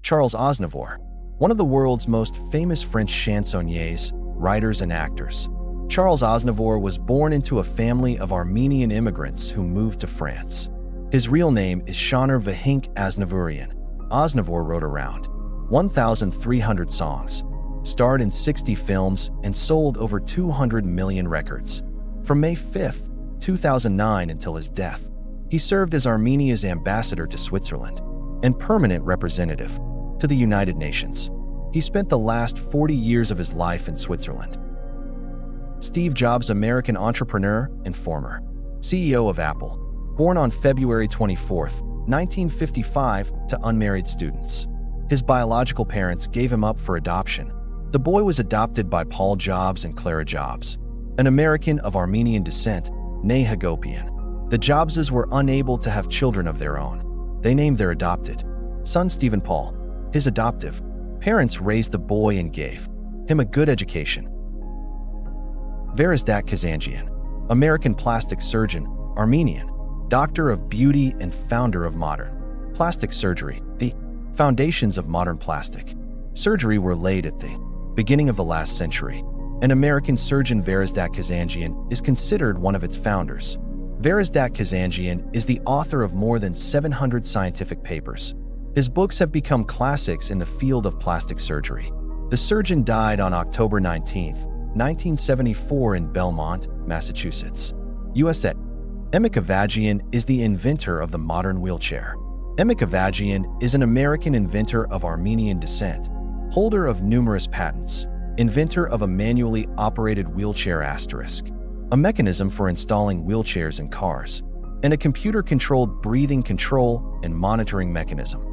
Charles Aznavour, one of the world's most famous French chansonniers, writers, and actors. Charles Aznavour was born into a family of Armenian immigrants who moved to France. His real name is Shaner Vahink Aznavourian. Aznavour wrote around 1,300 songs, starred in 60 films, and sold over 200 million records. From May 5, 2009 until his death, he served as Armenia's ambassador to Switzerland and permanent representative to the United Nations. He spent the last 40 years of his life in Switzerland. Steve Jobs, American entrepreneur and former CEO of Apple, born on February 24, 1955, to unmarried students. His biological parents gave him up for adoption. The boy was adopted by Paul Jobs and Clara Jobs, an American of Armenian descent, née Hagopian. The Jobses were unable to have children of their own. They named their adopted son Stephen Paul. His adoptive parents raised the boy and gave him a good education. Verizdak Kazanjian, American plastic surgeon, Armenian, doctor of beauty and founder of modern plastic surgery. The foundations of modern plastic surgery were laid at the beginning of the last century. An American surgeon, Verizdak Kazanjian, is considered one of its founders. Verizdak Kazanjian is the author of more than 700 scientific papers. His books have become classics in the field of plastic surgery. The surgeon died on October 19, 1974 in Belmont, Massachusetts, USA. Emik Avagian is the inventor of the modern wheelchair. Emik Avagian is an American inventor of Armenian descent, holder of numerous patents, inventor of a manually operated wheelchair asterisk, a mechanism for installing wheelchairs in cars, and a computer-controlled breathing control and monitoring mechanism.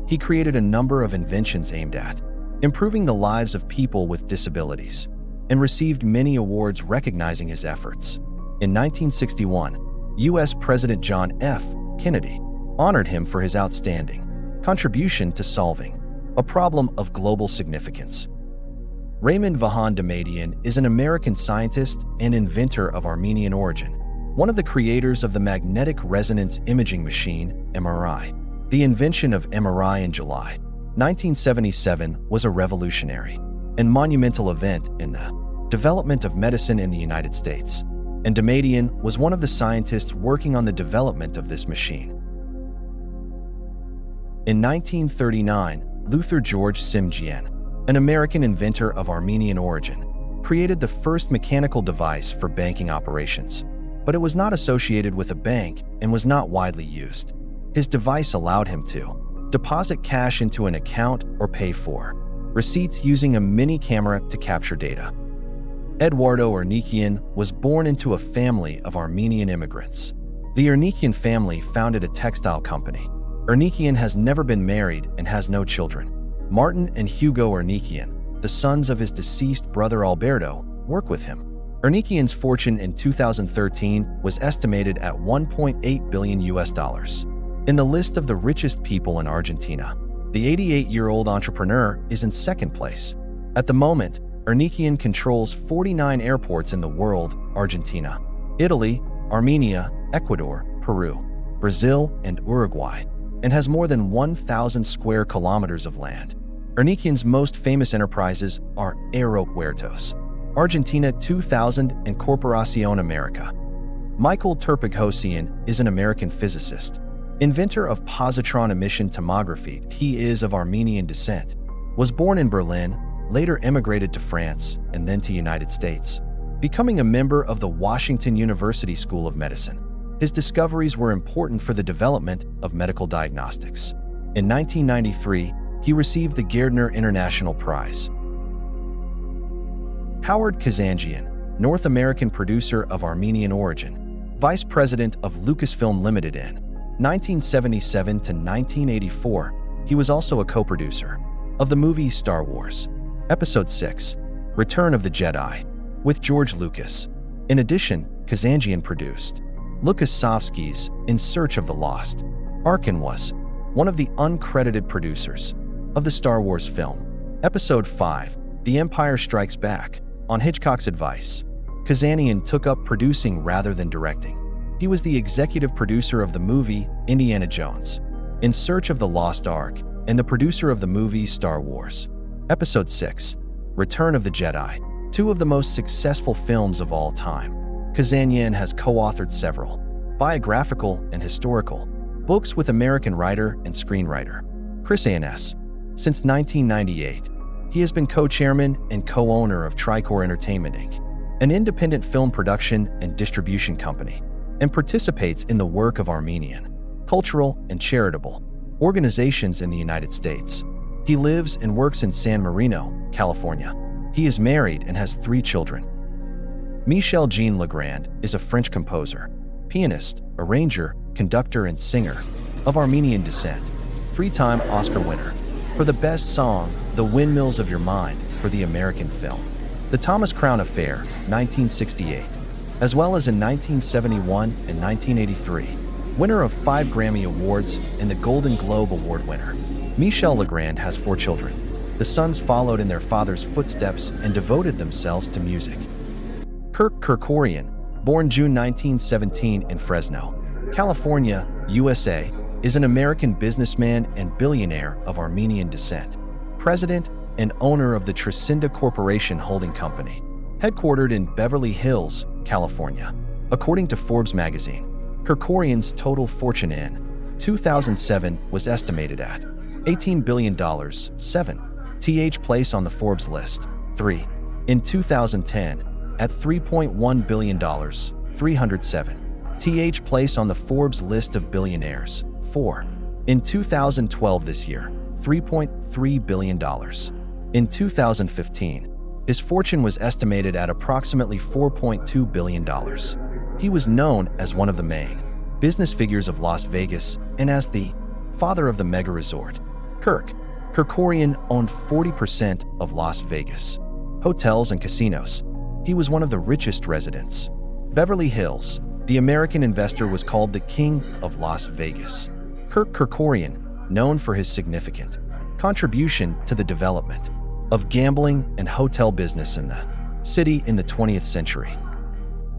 He created a number of inventions aimed at improving the lives of people with disabilities, and received many awards recognizing his efforts. In 1961, U.S. President John F. Kennedy honored him for his outstanding contribution to solving a problem of global significance. Raymond Vahan Damadian is an American scientist and inventor of Armenian origin, one of the creators of the magnetic resonance imaging machine, MRI. The invention of MRI in July 1977 was a revolutionary and monumental event in the development of medicine in the United States, and Damadian was one of the scientists working on the development of this machine. In 1939, Luther George Simjian, an American inventor of Armenian origin, created the first mechanical device for banking operations, but it was not associated with a bank and was not widely used. His device allowed him to deposit cash into an account or pay for receipts using a mini camera to capture data. Eduardo Ernikian was born into a family of Armenian immigrants. The Ernikian family founded a textile company. Ernikian has never been married and has no children. Martin and Hugo Ernikian, the sons of his deceased brother Alberto, work with him. Ernikian's fortune in 2013 was estimated at $1.8 billion. In the list of the richest people in Argentina, the 88-year-old entrepreneur is in second place. At the moment, Ernikian controls 49 airports in the world: Argentina, Italy, Armenia, Ecuador, Peru, Brazil, and Uruguay, and has more than 1,000 square kilometers of land. Ernikian's most famous enterprises are Aeropuertos, Argentina 2000, and Corporación América. Michael Terpagosian is an American physicist, inventor of positron emission tomography. He is of Armenian descent, was born in Berlin, later emigrated to France and then to United States, becoming a member of the Washington University School of Medicine. His discoveries were important for the development of medical diagnostics. In 1993, he received the Gairdner International Prize. Howard Kazanjian, North American producer of Armenian origin, vice president of Lucasfilm Limited in 1977 to 1984, he was also a co-producer of the movie Star Wars, Episode VI, Return of the Jedi, with George Lucas. In addition, Kazanjian produced Lukasovsky's In Search of the Lost Ark and was one of the uncredited producers of the Star Wars film, Episode V, The Empire Strikes Back. On Hitchcock's advice, Kazanjian took up producing rather than directing. He was the executive producer of the movie Indiana Jones, In Search of the Lost Ark, and the producer of the movie Star Wars. Episode 6, Return of the Jedi, two of the most successful films of all time. Kazanyan has co-authored several biographical and historical books with American writer and screenwriter Chris Ans. Since 1998, he has been co-chairman and co-owner of Tricor Entertainment Inc., an independent film production and distribution company, and participates in the work of Armenian, cultural, and charitable organizations in the United States. He lives and works in San Marino, California. He is married and has 3 children. Michel Jean Legrand is a French composer, pianist, arranger, conductor, and singer of Armenian descent, 3-time Oscar winner for the best song, The Windmills of Your Mind, for the American film The Thomas Crown Affair, 1968, as well as in 1971 and 1983. Winner of 5 Grammy Awards and the Golden Globe Award winner. Michel Legrand has 4 children. The sons followed in their father's footsteps and devoted themselves to music. Kirk Kerkorian, born June 1917 in Fresno, California, USA, is an American businessman and billionaire of Armenian descent, president and owner of the Trescinda Corporation Holding Company, headquartered in Beverly Hills, California. According to Forbes magazine, Kerkorian's total fortune in 2007 was estimated at $18 billion, 7th place on the Forbes list, 3. In 2010, at $3.1 billion, 307th place on the Forbes list of billionaires, 4. In 2012 this year, $3.3 billion. In 2015, his fortune was estimated at approximately $4.2 billion. He was known as one of the main business figures of Las Vegas and as the father of the mega resort. Kerkorian owned 40% of Las Vegas hotels and casinos. He was one of the richest residents. Beverly Hills, the American investor, was called the King of Las Vegas. Kirk Kerkorian, known for his significant contribution to the development of gambling and hotel business in the city in the 20th century.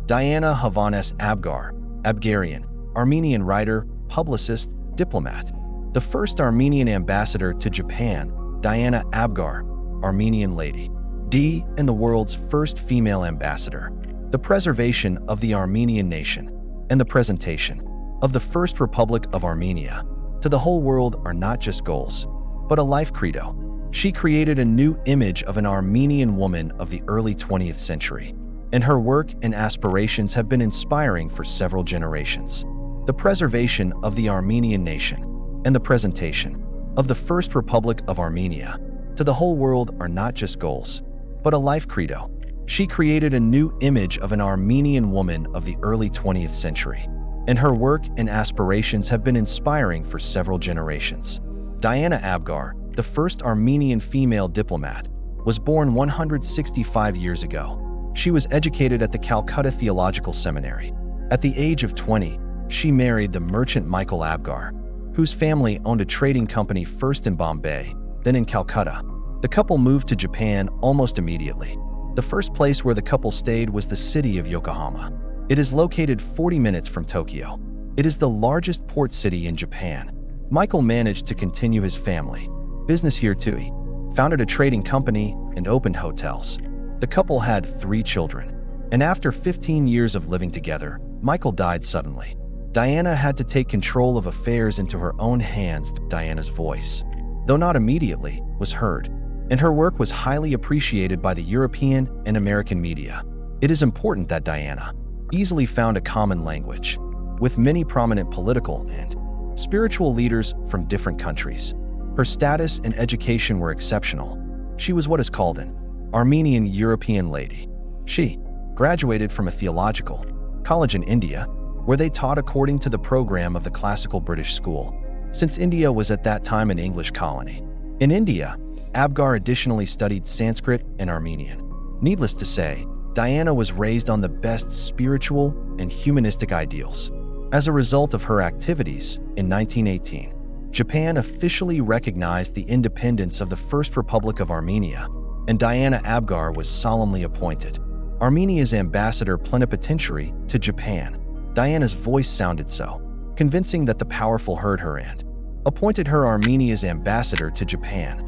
Diana Havanes Abgarian, Armenian writer, publicist, diplomat. The first Armenian ambassador to Japan, Diana Abgar, Armenian lady. D. And the world's first female ambassador. The preservation of the Armenian nation and the presentation of the First Republic of Armenia to the whole world are not just goals, but a life credo. She created a new image of an Armenian woman of the early 20th century, and her work and aspirations have been inspiring for several generations. The preservation of the Armenian nation and the presentation of the First Republic of Armenia to the whole world are not just goals, but a life credo. She created a new image of an Armenian woman of the early 20th century, and her work and aspirations have been inspiring for several generations. Diana Abgar, the first Armenian female diplomat, was born 165 years ago. She was educated at the Calcutta Theological Seminary. At the age of 20, she married the merchant Michael Abgar, whose family owned a trading company first in Bombay, then in Calcutta. The couple moved to Japan almost immediately. The first place where the couple stayed was the city of Yokohama. It is located 40 minutes from Tokyo. It is the largest port city in Japan. Michael managed to continue his family business here too. He founded a trading company and opened hotels. The couple had 3 children, and after 15 years of living together, Michael died suddenly. Diana had to take control of affairs into her own hands. Diana's voice, though not immediately, was heard, and her work was highly appreciated by the European and American media. It is important that Diana easily found a common language with many prominent political and spiritual leaders from different countries. Her status and education were exceptional. She was what is called an Armenian European lady. She graduated from a theological college in India, where they taught according to the program of the classical British school, since India was at that time an English colony. In India, Abgar additionally studied Sanskrit and Armenian. Needless to say, Diana was raised on the best spiritual and humanistic ideals. As a result of her activities, in 1918, Japan officially recognized the independence of the First Republic of Armenia, and Diana Abgar was solemnly appointed Armenia's ambassador plenipotentiary to Japan. Diana's voice sounded so convincing that the powerful heard her and appointed her Armenia's ambassador to Japan.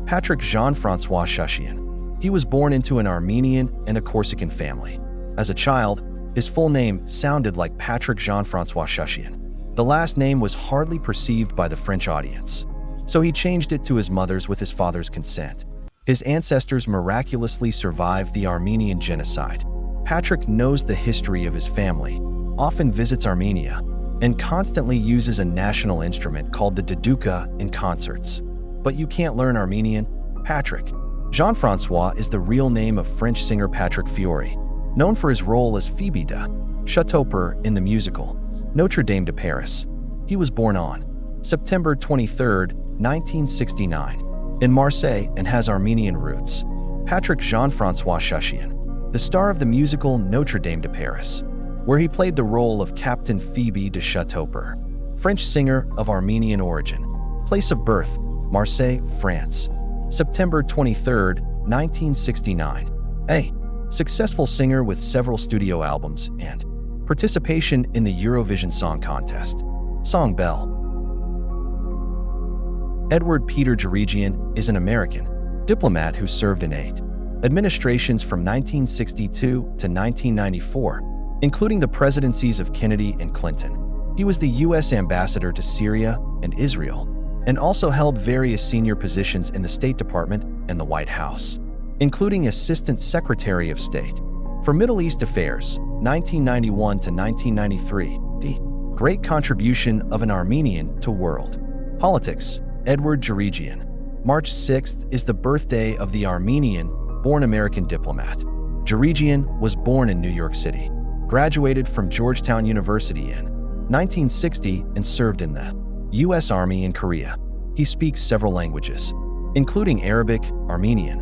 Patrick Jean-François Shushian. He was born into an Armenian and a Corsican family. As a child, his full name sounded like Patrick Jean-François Shushian. The last name was hardly perceived by the French audience, so he changed it to his mother's with his father's consent. His ancestors miraculously survived the Armenian genocide. Patrick knows the history of his family, often visits Armenia, and constantly uses a national instrument called the duduka in concerts. But you can't learn Armenian? Patrick Jean-François is the real name of French singer Patrick Fiori, known for his role as Phoebe de Chateauper in the musical Notre Dame de Paris. He was born on September 23, 1969, in Marseille and has Armenian roots. Patrick Jean-François Shushian, the star of the musical Notre Dame de Paris, where he played the role of Captain Phoebe de Chateauper, French singer of Armenian origin. Place of birth, Marseille, France. September 23, 1969. A successful singer with several studio albums and participation in the Eurovision Song Contest. Song Bell. Edward Peter Jerigian is an American diplomat who served in 8 administrations from 1962 to 1994, including the presidencies of Kennedy and Clinton. He was the U.S. ambassador to Syria and Israel, and also held various senior positions in the State Department and the White House, including Assistant Secretary of State for Middle East Affairs, 1991 to 1993, the great contribution of an Armenian to world politics. Edward Jerigian. March 6th is the birthday of the Armenian-born American diplomat. Jerigian was born in New York City, graduated from Georgetown University in 1960, and served in the U.S. Army in Korea. He speaks several languages, including Arabic, Armenian,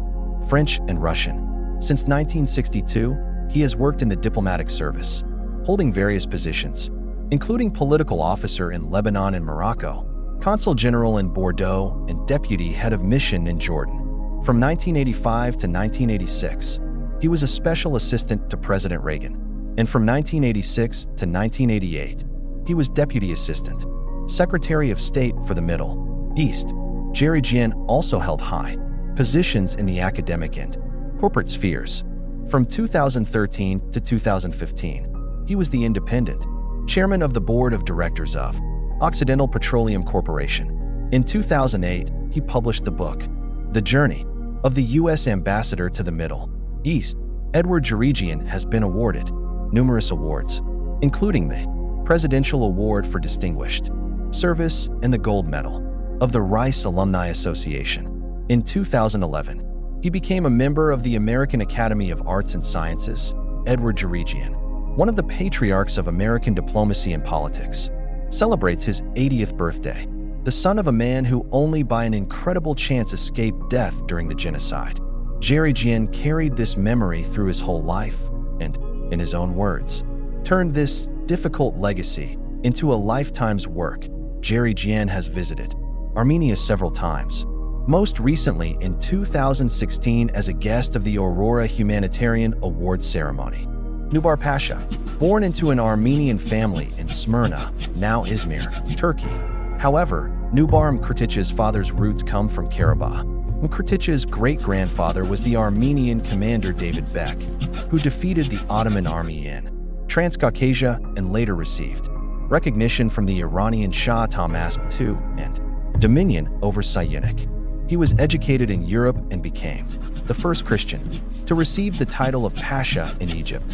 French, and Russian. Since 1962, he has worked in the diplomatic service, holding various positions, including political officer in Lebanon and Morocco, consul general in Bordeaux, and deputy head of mission in Jordan. From 1985 to 1986, he was a special assistant to President Reagan, and from 1986 to 1988, he was deputy assistant, Secretary of State for the Middle East. Jerigian also held high positions in the academic and corporate spheres. From 2013 to 2015, he was the independent chairman of the board of directors of Occidental Petroleum Corporation. In 2008, he published the book, The Journey of the U.S. Ambassador to the Middle East. Edward Jerigian has been awarded numerous awards, including the Presidential Award for Distinguished Service and the Gold Medal of the Rice Alumni Association. In 2011, he became a member of the American Academy of Arts and Sciences. Edward Jerigian, one of the patriarchs of American diplomacy and politics, celebrates his 80th birthday, the son of a man who only by an incredible chance escaped death during the genocide. Jerigian carried this memory through his whole life and, in his own words, turned this difficult legacy into a lifetime's work. Jerigian has visited Armenia several times, most recently in 2016 as a guest of the Aurora Humanitarian Awards ceremony. Nubar Pasha, born into an Armenian family in Smyrna, now Izmir, Turkey. However, Nubar Mkrtich's father's roots come from Karabakh. Mkrtich's great-grandfather was the Armenian commander David Beck, who defeated the Ottoman army in Transcaucasia and later received recognition from the Iranian Shah Tahmasp II and dominion over Syenik. He was educated in Europe and became the first Christian to receive the title of Pasha in Egypt.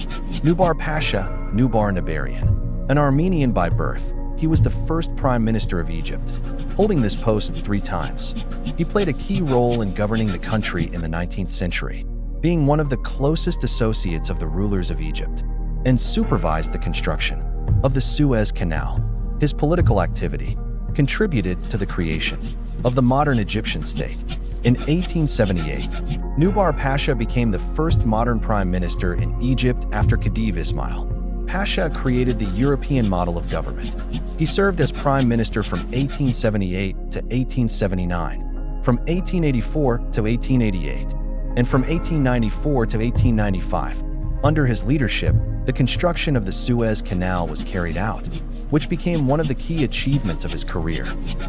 Nubar Pasha, Nubar Nabarian, an Armenian by birth, he was the first prime minister of Egypt, holding this post 3 times. He played a key role in governing the country in the 19th century, being one of the closest associates of the rulers of Egypt, and supervised the construction of the Suez Canal. His political activity contributed to the creation of the modern Egyptian state. In 1878, Nubar Pasha became the first modern prime minister in Egypt after Khedive Ismail Pasha created the European model of government. He served as prime minister from 1878 to 1879, from 1884 to 1888, and from 1894 to 1895. Under his leadership, the construction of the Suez Canal was carried out, which became one of the key achievements of his career.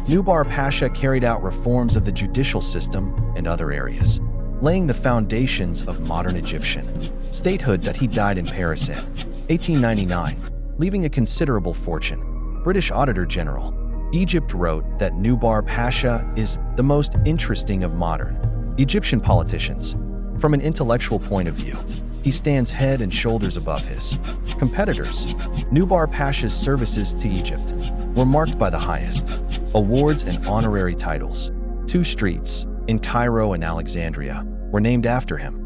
Nubar Pasha carried out reforms of the judicial system and other areas, laying the foundations of modern Egyptian statehood. That he died in Paris in 1899, leaving a considerable fortune. British Auditor General Egypt wrote that Nubar Pasha is the most interesting of modern Egyptian politicians. From an intellectual point of view, he stands head and shoulders above his competitors. Nubar Pasha's services to Egypt were marked by the highest awards and honorary titles. 2 streets in Cairo and Alexandria were named after him.